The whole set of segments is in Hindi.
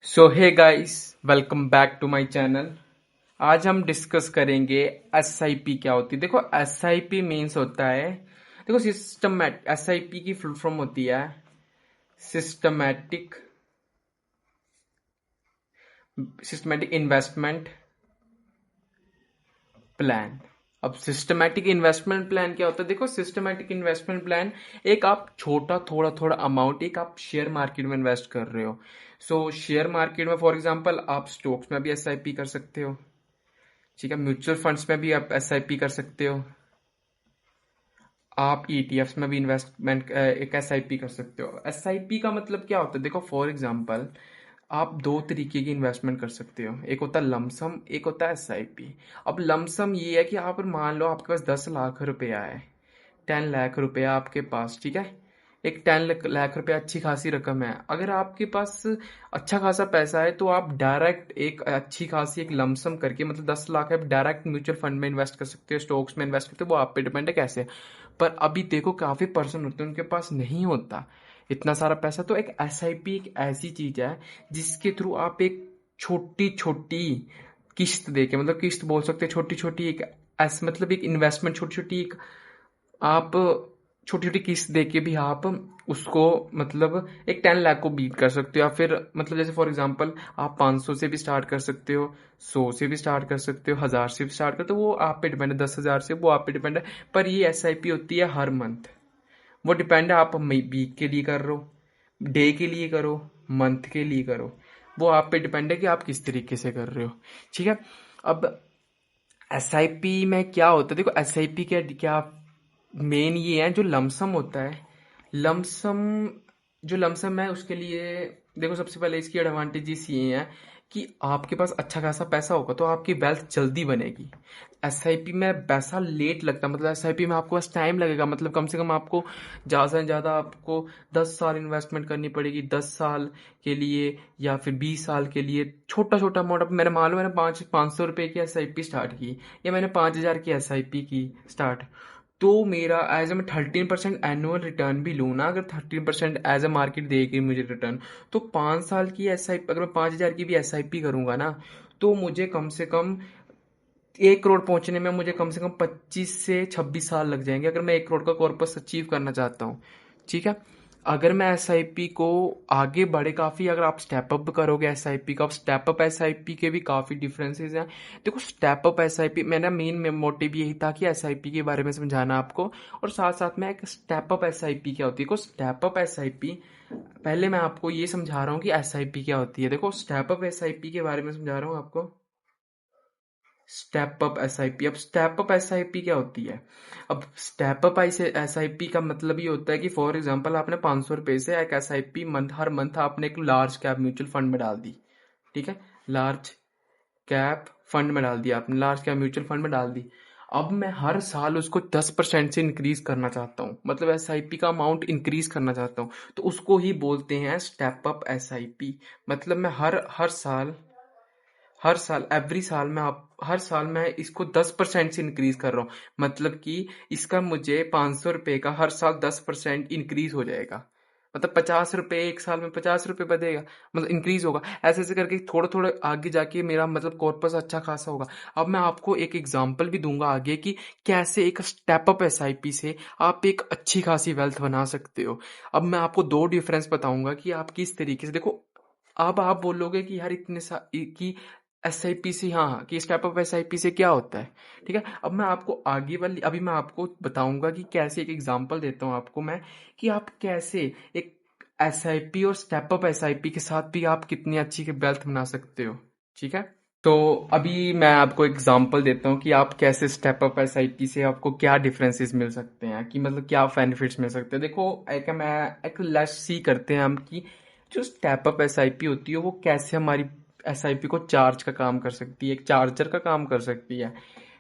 So hey guys, welcome back to my channel. आज हम डिस्कस करेंगे एसआईपी क्या होती है। देखो, एसआईपी मीन्स होता है, देखो सिस्टमैटिक, एसआईपी की फुल फॉर्म होती है सिस्टमैटिक सिस्टमैटिक इन्वेस्टमेंट प्लान। अब सिस्टमैटिक इन्वेस्टमेंट प्लान क्या होता है? देखो, सिस्टमैटिक इन्वेस्टमेंट प्लान, एक आप छोटा थोड़ा थोड़ा अमाउंट, एक आप शेयर मार्केट में इन्वेस्ट कर रहे हो। शेयर मार्केट में फॉर एग्जांपल आप स्टॉक्स में भी एसआईपी कर सकते हो। ठीक है, म्यूचुअल फंड्स में भी आप एसआईपी कर सकते हो। आप ईटीएफ्स में भी इन्वेस्टमेंट एक एसआईपी कर सकते हो। एसआईपी का मतलब क्या होता है? देखो, फॉर एग्जांपल आप दो तरीके की इन्वेस्टमेंट कर सकते हो। एक होता है लमसम, एक होता है एसआईपी। अब लमसम ये है कि आप मान लो आपके पास 10 लाख रुपया है, 10 लाख रुपया आपके पास। ठीक है, एक 10 लाख रुपया अच्छी खासी रकम है। अगर आपके पास अच्छा खासा पैसा है तो आप डायरेक्ट एक अच्छी खासी एक लमसम करके, मतलब 10 लाख है, डायरेक्ट म्यूचुअल फंड में इन्वेस्ट कर सकते हो, स्टॉक्स में इन्वेस्ट करते हो। वो आप पे डिपेंड है कैसे। पर अभी देखो, काफी पर्सन होते हैं उनके पास नहीं होता इतना सारा पैसा। तो एक एसआईपी एक ऐसी चीज है जिसके थ्रू आप एक छोटी छोटी किस्त देके, मतलब किस्त बोल सकते हैं, छोटी छोटी एक मतलब एक इन्वेस्टमेंट, छोटी छोटी एक आप छोटी छोटी किस्त देके भी आप उसको, मतलब एक 10 लाख को बीट कर सकते हो। या फिर मतलब जैसे फॉर एग्जांपल आप 500 से भी स्टार्ट कर सकते हो, 100 से भी स्टार्ट कर सकते हो, 1000 से भी स्टार्ट करते हो। वो आप पे डिपेंड है, 10,000 से वो आप पे डिपेंड है। पर ये एसआईपी होती है हर मंथ। वो डिपेंड है आप वीक के लिए कर रहे हो, डे के लिए करो, मंथ के लिए करो। वो आप पे डिपेंड है कि आप किस तरीके से कर रहे हो। ठीक है। अब एसआईपी में क्या होता है? देखो, एसआईपी क्या क्या मेन ये है, जो लमसम होता है, लमसम, जो लमसम है उसके लिए, देखो सबसे पहले इसकी एडवांटेजेस ये हैं कि आपके पास अच्छा खासा पैसा होगा तो आपकी वेल्थ जल्दी बनेगी। एसआईपी में पैसा लेट लगता है, मतलब एसआईपी में आपको बस टाइम लगेगा, मतलब कम से कम आपको ज़्यादा से ज़्यादा आपको 10 साल इन्वेस्टमेंट करनी पड़ेगी, 10 साल के लिए या फिर 20 साल के लिए। छोटा छोटा अमाउंट, अब मैंने मान लो मैंने 500 रुपए की एसआईपी स्टार्ट की, या मैंने 5,000 की एसआईपी की स्टार्ट, तो मेरा एज ए मैं 13% एनुअल रिटर्न भी लूँ ना, अगर 13% एज ए मार्केट देगी मुझे रिटर्न, तो 5 साल की एसआईपी, अगर मैं 5,000 की भी एसआईपी करूंगा ना, तो मुझे कम से कम 1 करोड़ पहुंचने में मुझे कम से कम 25 से 26 साल लग जाएंगे, अगर मैं 1 करोड़ का कॉर्पस अचीव करना चाहता हूँ। ठीक है। अगर मैं एसआईपी को आगे बढ़े काफ़ी, अगर आप स्टेप अप करोगे एसआईपी का, अब स्टेप अप एसआईपी के भी काफ़ी डिफरेंसेस हैं। देखो, स्टेप अप एसआईपी, मेरा मेन मोटिव यही था कि एसआईपी के बारे में समझाना आपको, और साथ साथ में एक स्टेप अप एसआईपी क्या होती है। देखो, स्टेप अप एसआईपी, पहले मैं आपको ये समझा रहा हूँ कि एसआईपी क्या होती है। देखो, स्टेप अप एसआईपी के बारे में समझा रहा हूँ आपको। स्टेप अप एसआईपी, अब स्टेप अप एसआईपी क्या होती है? अब स्टेप अप एसआईपी का मतलब ये होता है कि फॉर एग्जांपल आपने 500 रुपए से एक एसआईपी हर मंथ आपने एक लार्ज कैप म्यूचुअल फंड में डाल दी। ठीक है, लार्ज कैप फंड में डाल दिया आपने, लार्ज कैप म्यूचुअल फंड में डाल दी। अब मैं हर साल उसको 10% से इंक्रीज करना चाहता हूँ, मतलब एसआईपी का अमाउंट इंक्रीज करना चाहता हूँ, तो उसको ही बोलते हैं स्टेप अप एसआईपी। मतलब मैं हर साल एवरी साल में आप हर साल मैं इसको 10% से इंक्रीज कर रहा हूँ। मतलब कि इसका मुझे 500 रुपए का हर साल 10% इंक्रीज हो जाएगा। मतलब 50 रुपए, एक साल में 50 रुपए बढ़ेगा, मतलब इंक्रीज होगा। ऐसे ऐसे करके थोड़ा थोड़ा आगे जाके मेरा मतलब कॉर्पस अच्छा खासा होगा। अब मैं आपको एक एग्जांपल भी दूंगा आगे कि कैसे एक स्टेप अप एसआईपी से आप एक अच्छी खासी वेल्थ बना सकते हो। अब मैं आपको दो डिफरेंस बताऊंगा कि आप किस तरीके से, देखो, अब आप बोलोगे कि यार कि एसआईपी से, हाँ हाँ, कि स्टेप अप एसआईपी से क्या होता है। ठीक है। अब मैं आपको आगे वाली, अभी मैं आपको बताऊंगा कि कैसे, एक एग्जांपल देता हूँ आपको मैं, कि आप कैसे एक एसआईपी और स्टेप अप एसआईपी के साथ भी आप कितनी अच्छी वेल्थ बना सकते हो। ठीक है। तो अभी मैं आपको एग्जांपल देता हूँ कि आप कैसे स्टेप अप एसआईपी से आपको क्या डिफरेंसेस मिल सकते हैं, कि मतलब क्या बेनिफिट्स मिल सकते हैं। देखो, एक लेट्स सी करते हैं हम कि जो स्टेप अप एसआईपी होती है वो कैसे हमारी एसआईपी को चार्ज का काम कर सकती है, एक चार्जर का काम कर सकती है।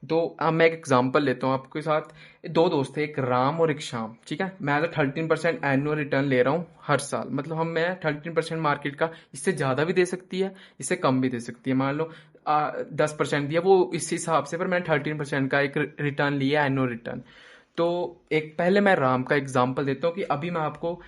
तो अब मैं एक एग्जांपल लेता हूँ आपके साथ। दो दोस्त थे, एक राम और एक श्याम। ठीक है, मैं 13% एनुअल रिटर्न ले रहा हूँ हर साल, मतलब हम मैं 13% मार्केट का, इससे ज़्यादा भी दे सकती है, इससे कम भी दे सकती है। मान लो 10% दिया, वो इस हिसाब से, पर मैंने 13% का एक रिटर्न लिया, एनुअल रिटर्न। तो एक पहले मैं राम का एग्जांपल देता हूँ कि अभी मैं आपको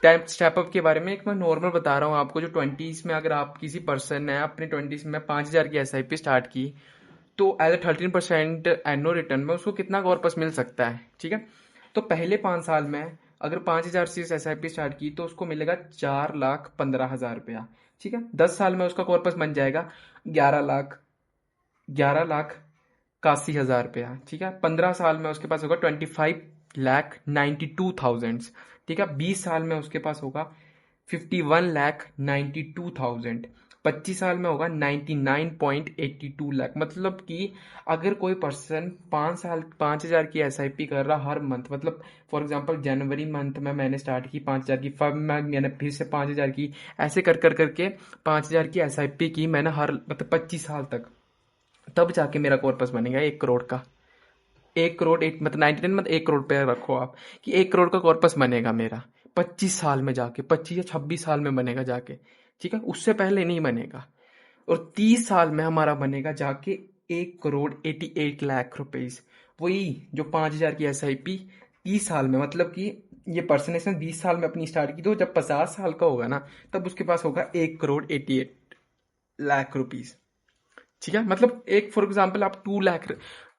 स्टेप अप के बारे में एक मैं नॉर्मल बता रहा हूँ आपको। जो 20s में अगर आप किसी पर्सन ने अपने 20s में 5,000 की एसआईपी स्टार्ट की, तो एज ए 13% एनुअल रिटर्न में उसको कितना कॉर्पस मिल सकता है, ठीक है। तो पहले 5 साल में अगर 5,000 से एसआईपी स्टार्ट की तो उसको मिलेगा 4,15,000 रुपया, ठीक है। 10 साल में उसका कॉर्पस बन जाएगा 11,81,000 रुपया, ठीक है। 15 साल में उसके पास होगा 25,92,000, ठीक है। 20 साल में उसके पास होगा 51,92,000। 25 साल में होगा 99.82 लाख। मतलब कि अगर कोई पर्सन 5 साल 5,000 की एसआईपी कर रहा हर मंथ, मतलब फॉर एग्जांपल जनवरी मंथ में मैंने स्टार्ट की 5,000 की, फब में मैंने फिर से 5,000 की, ऐसे कर कर करके 5,000 की एसआईपी की मैंने हर मतलब 25 साल तक, तब जाके मेरा कॉर्पस बनेगा 1 करोड़ का। 1 करोड़ एक मतलब 99 मतलब 1 करोड़ पे रखो आप कि 1 करोड़ का कॉर्पस बनेगा मेरा 25 साल में जाके, 25 या 26 साल में बनेगा जाके, ठीक है। उससे पहले नहीं बनेगा। और 30 साल में हमारा बनेगा जाके 1,88,00,000 रुपीज। वही जो 5,000 की एसआईपी 30 साल में, मतलब कि ये पर्सन इसने 20 साल में अपनी स्टार्ट की, तो जब 50 साल का होगा ना तब उसके पास होगा 1,88,00,000 रुपीज, ठीक है। मतलब एक फॉर एग्जाम्पल आप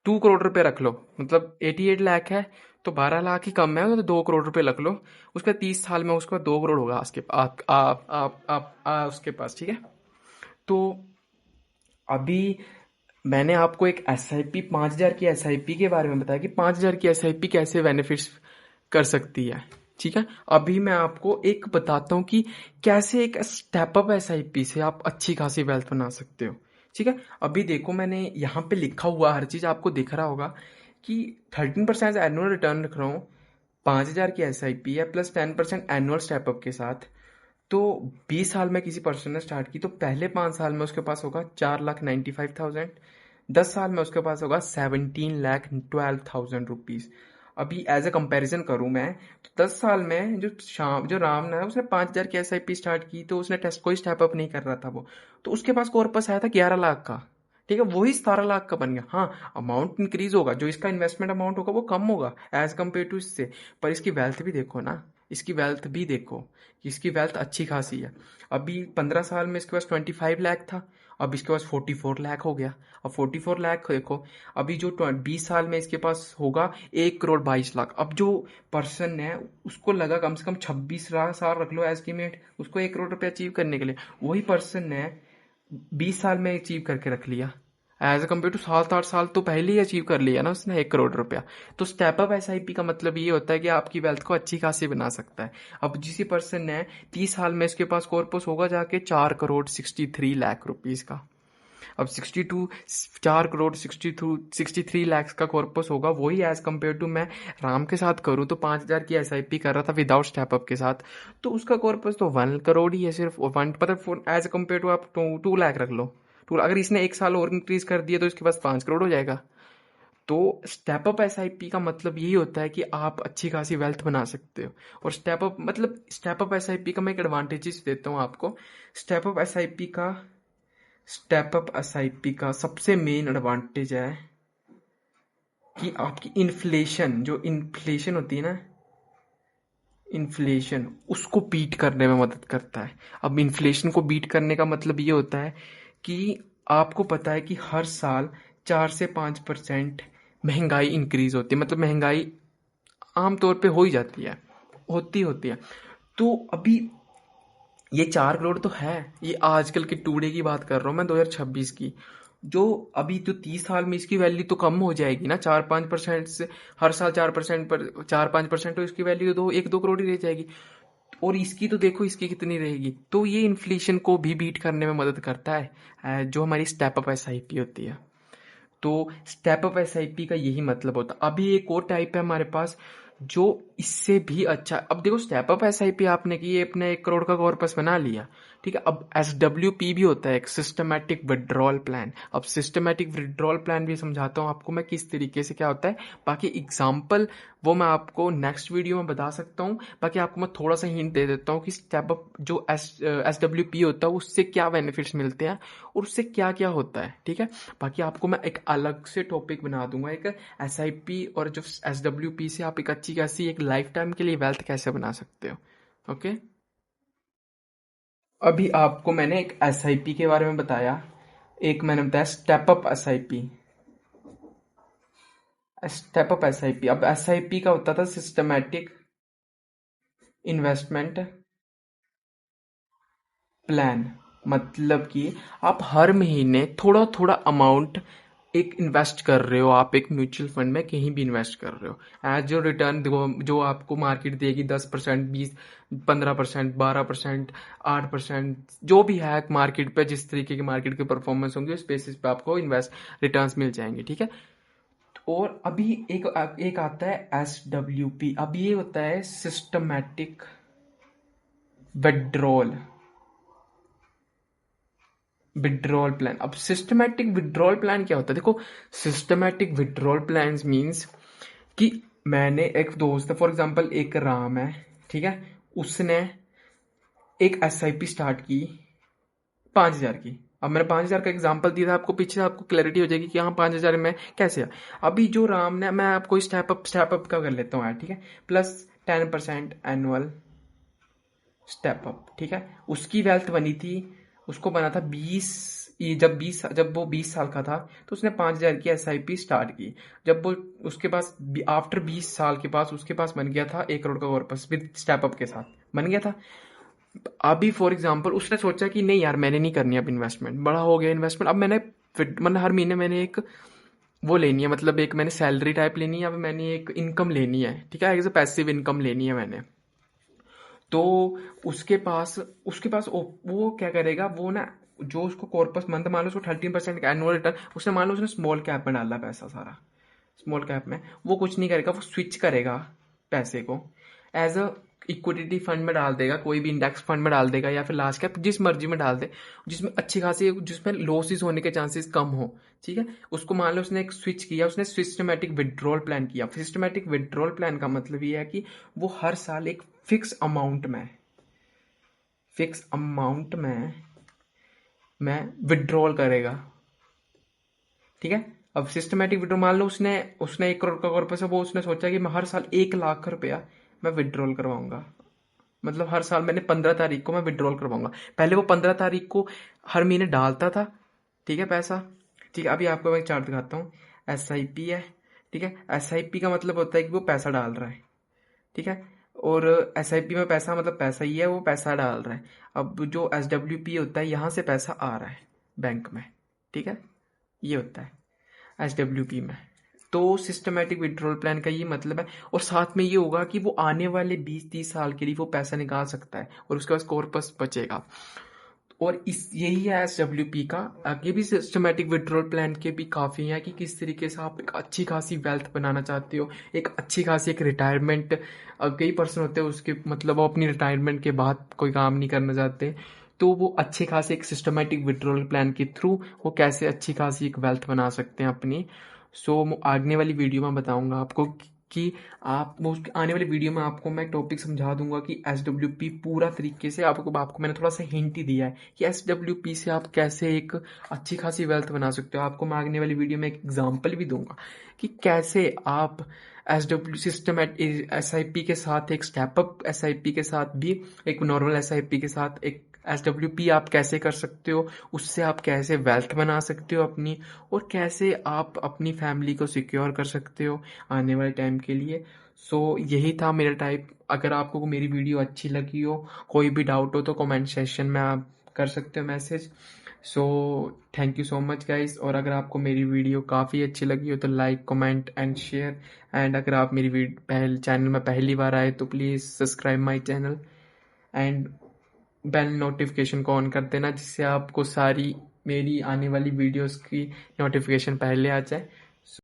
2 करोड़ रुपए रख लो, मतलब 88 लाख है तो 12 लाख ही कम है, तो 2 करोड़ रुपए रख लो। उसका 30 साल में उसका 2 करोड़ होगा उसके उसके पास, ठीक है। तो अभी मैंने आपको एक एसआईपी 5,000 की एसआईपी के बारे में बताया कि 5,000 की एसआईपी कैसे बेनिफिट्स कर सकती है, ठीक है। अभी मैं आपको एक बताता हूँ कि कैसे एक स्टेप अप एसआईपी से आप अच्छी खासी वेल्थ बना सकते हो, ठीक है। अभी देखो मैंने यहाँ पे लिखा हुआ हर चीज आपको दिख रहा होगा कि 13% एनुअल रिटर्न रख रहा हूँ, 5,000 की एसआईपी है प्लस 10% एनुअल स्टेपअप के साथ। तो 20 साल में किसी पर्सन ने स्टार्ट की तो पहले 5 साल में उसके पास होगा 4,95,000। 10 साल में उसके पास होगा 17,12,000 रुपीज। अभी एज ए कंपैरिजन करूं मैं, तो 10 साल में जो राम है उसने 5,000 की एसआईपी स्टार्ट की, तो उसने टेस्ट कोई स्टेप अप नहीं कर रहा था वो, तो उसके पास कॉर्पस आया था 11 लाख का, ठीक है। वही 17 लाख का बन गया। हाँ, अमाउंट इंक्रीज होगा, जो इसका इन्वेस्टमेंट अमाउंट होगा वो कम होगा एज कम्पेयर टू इससे, पर इसकी वेल्थ भी देखो ना, इसकी वेल्थ भी देखो कि इसकी वेल्थ अच्छी खासी है। अभी 15 साल में इसके पास 25 लाख था, अब इसके पास 44 लाख हो गया। अब 44 लाख देखो, अभी जो 20 साल में इसके पास होगा 1,22,00,000। अब जो पर्सन है उसको लगा कम से कम 26 साल रख लो एस्टिमेट उसको 1 करोड़ रुपये अचीव करने के लिए, वही पर्सन ने 20 साल में अचीव करके रख लिया एज कम्पेयर टू 7-8 साल तो पहले ही अचीव कर लिया ना उसने 1 करोड़ रुपया। तो स्टेप अप एसआईपी का मतलब ये होता है कि आपकी वेल्थ को अच्छी खासी बना सकता है। अब जिस पर्सन ने 30 साल में इसके पास कॉर्पस होगा जाके 4,63,00,000 रुपीज का। अब 4,63,00,000 का कॉर्पस होगा, वही एज कम्पेयर टू मैं राम के साथ करूं तो 5,000 की एसआईपी कर रहा था विदाउट स्टेप अप के साथ, तो उसका कॉर्पस तो 1 करोड़ ही है सिर्फ। वन मतलब एज कम्पेयर टू आप 2 लाख रख लो, टू, अगर इसने 1 साल और इंक्रीज कर दिया तो इसके पास 5 करोड़ हो जाएगा। तो स्टेप अप एसआईपी का मतलब यही होता है कि आप अच्छी खासी वेल्थ बना सकते हो। और स्टेप अप एसआईपी का मैं एक एडवांटेजेस देता हूँ आपको। स्टेप अप एसआईपी का स्टेप अप एसआईपी का सबसे मेन एडवांटेज है कि आपकी जो इन्फ्लेशन होती है ना, इन्फ्लेशन उसको बीट करने में मदद करता है। अब इन्फ्लेशन को बीट करने का मतलब ये होता है कि आपको पता है कि हर साल 4 से 5% महंगाई इंक्रीज होती है, मतलब महंगाई आमतौर पे हो ही जाती है, होती है। तो अभी ये 4 करोड़ तो है, ये आजकल के टूडे की बात कर रहा हूँ मैं 2026 की। जो अभी तो 30 साल में इसकी वैल्यू तो कम हो जाएगी ना 4-5% से, हर साल 4% पर 4-5%, तो इसकी वैल्यू तो 1-2 करोड़ ही रह जाएगी। और इसकी तो देखो इसकी कितनी रहेगी। तो ये इन्फ्लेशन को भी बीट करने में मदद करता है जो हमारी स्टेप अप एसआईपी होती है। तो स्टेप अप एसआईपी का यही मतलब होता है। अभी एक और टाइप है हमारे पास जो इससे भी अच्छा। अब देखो स्टेप अप एसआईपी आपने की, ये अपने 1 करोड़ का कॉर्पस बना लिया, ठीक है। अब एसडब्ल्यूपी भी होता है, एक सिस्टमैटिक विड्रॉल प्लान। अब सिस्टमैटिक विड्रॉल प्लान भी समझाता हूँ आपको मैं किस तरीके से क्या होता है। बाकी एग्जाम्पल वो मैं आपको नेक्स्ट वीडियो में बता सकता हूँ। बाकी आपको मैं थोड़ा सा हिंट दे देता हूँ कि स्टेप अप जो एसडब्ल्यूपी होता है उससे क्या बेनिफिट्स मिलते हैं और उससे क्या क्या होता है, ठीक है। बाकी आपको मैं एक अलग से टॉपिक बना दूंगा, एक एसआईपी और जो एसडब्ल्यूपी से आप एक अच्छी खासी एक लाइफ टाइम के लिए वेल्थ कैसे बना सकते हो। ओके। अभी आपको मैंने एक एसआईपी के बारे में बताया, एक मैंने बताया step up SIP. Step up SIP, अब एसआईपी का होता था सिस्टमैटिक इन्वेस्टमेंट प्लान। मतलब कि आप हर महीने थोड़ा थोड़ा अमाउंट एक इन्वेस्ट कर रहे हो, आप एक म्यूचुअल फंड में कहीं भी इन्वेस्ट कर रहे हो, एज जो रिटर्न जो आपको मार्केट देगी 10%, 15%, 12%, 8%, जो भी है मार्केट पे, जिस तरीके की मार्केट के परफॉर्मेंस होंगे उस बेसिस पे आपको इन्वेस्ट रिटर्न्स मिल जाएंगे, ठीक है। और अभी एक आता है SWP। अब ये होता है सिस्टमैटिक विड्रॉल विड्रॉल प्लान। अब सिस्टमैटिक विड्रॉल प्लान क्या होता है, देखो सिस्टमैटिक विड्रॉल प्लान मीन्स कि मैंने एक दोस्त है, फॉर एग्जांपल एक राम है, ठीक है, उसने एक एसआईपी स्टार्ट की 5,000 की। अब मैंने 5,000 का एग्जांपल दिया था आपको, पीछे आपको क्लैरिटी हो जाएगी कि हाँ 5,000 में कैसे है। अभी जो राम ने, मैं आपको स्टेप अप का कर लेता हूँ यार, ठीक है, प्लस 10% एनुअल स्टेप अप, ठीक है। उसकी वेल्थ बनी थी, उसको बना था 20, ये जब वो 20 साल का था तो उसने 5,000 की एसआईपी स्टार्ट की। जब वो उसके पास आफ्टर 20 साल के पास उसके पास बन गया था 1 करोड़ का कॉर्पस विद स्टेप अप के साथ बन गया था। अभी फॉर एग्जाम्पल उसने सोचा कि नहीं यार मैंने नहीं करनी अब इन्वेस्टमेंट, बड़ा हो गया इन्वेस्टमेंट, अब मैंने मतलब हर महीने मैंने एक वो लेनी है, मतलब एक मैंने सैलरी टाइप लेनी है, अब मैंने एक इनकम लेनी है, ठीक है, एज ए पैसिव इनकम लेनी है मैंने। तो उसके पास वो क्या करेगा, वो ना जो उसको कॉर्पस मंथ, मान लो उसको 13% का एनुअल रिटर्न, उसने मान लो उसने स्मॉल कैप में डाला पैसा सारा, स्मॉल कैप में वो कुछ नहीं करेगा, वो स्विच करेगा पैसे को, एज अ इक्विटी फंड में डाल देगा, कोई भी इंडेक्स फंड में डाल देगा, या फिर लार्ज कैप जिस मर्जी में डाल दे, जिसमें अच्छी खासी, जिसमें लॉसेस होने के चांसेस कम हो, ठीक है। उसको मान लो उसने एक स्विच किया, उसने सिस्टमैटिक विड्रॉल प्लान किया। सिस्टमैटिक विड्रॉल प्लान का मतलब ये है कि वो हर साल एक फिक्स अमाउंट में मैं विड्रॉल करेगा, ठीक है। अब सिस्टमैटिक विड्रॉल, मान लो उसने उसने 1 करोड़ का कॉर्पस है, वो उसने सोचा कि मैं हर साल 1 लाख रुपया मैं विड्रॉल करवाऊंगा, मतलब हर साल मैंने 15 तारीख को मैं विड्रॉल करवाऊंगा। पहले वो 15 तारीख को हर महीने डालता था, ठीक है, पैसा, ठीक है। अभी आपको मैं एक चार्ट दिखाता हूँ। एसआईपी है, ठीक है, एसआईपी का मतलब होता है कि वो पैसा डाल रहा है, ठीक है। और एसआईपी में पैसा मतलब पैसा ही है, वो पैसा डाल रहा है। अब जो एसडब्ल्यूपी होता है, यहाँ से पैसा आ रहा है बैंक में, ठीक है, ये होता है एसडब्ल्यूपी में। तो सिस्टमैटिक विड्रॉल प्लान का ये मतलब है, और साथ में ये होगा कि वो आने वाले 20-30 साल के लिए वो पैसा निकाल सकता है, और उसके पास कॉर्पस बचेगा। और इस यही है एसडब्ल्यूपी का। आगे भी सिस्टमैटिक विड्रॉल प्लान के भी काफ़ी हैं कि किस तरीके से आप एक अच्छी खासी वेल्थ बनाना चाहते हो, एक अच्छी खासी एक रिटायरमेंट। कई पर्सन होते हैं उसके मतलब वो अपनी रिटायरमेंट के बाद कोई काम नहीं करना चाहते, तो वो अच्छे खासे एक सिस्टमैटिक विड्रॉल प्लान के थ्रू वो कैसे अच्छी खासी एक वेल्थ बना सकते हैं अपनी। सो आगने वाली वीडियो में बताऊंगा आपको कि आप वो आने वाली वीडियो में आपको मैं टॉपिक समझा दूंगा कि एसडब्ल्यूपी पूरा तरीके से आपको आपको मैंने थोड़ा सा हिंट ही दिया है कि एसडब्ल्यूपी से आप कैसे एक अच्छी खासी वेल्थ बना सकते हो। आपको मैं आने वाली वीडियो में एक एग्जांपल भी दूंगा कि कैसे आप एसडब्ल्यू सिस्टम एसआईपी के साथ, एक स्टेपअप एसआईपी के साथ भी, एक नॉर्मल एसआईपी के साथ एक एसडब्ल्यूपी आप कैसे कर सकते हो, उससे आप कैसे वेल्थ बना सकते हो अपनी, और कैसे आप अपनी फैमिली को सिक्योर कर सकते हो आने वाले टाइम के लिए। सो यही था मेरा टाइप। अगर आपको मेरी वीडियो अच्छी लगी हो, कोई भी डाउट हो तो कमेंट सेक्शन में आप कर सकते हो message. So thank you so much guys. और अगर आपको मेरी वीडियो काफ़ी अच्छी लगी हो तो like, comment and share. And अगर आप मेरी चैनल में पहली बार आए तो please subscribe my channel and bell notification को ऑन कर देना, जिससे आपको सारी मेरी आने वाली वीडियोस की नोटिफिकेशन पहले आ जाए।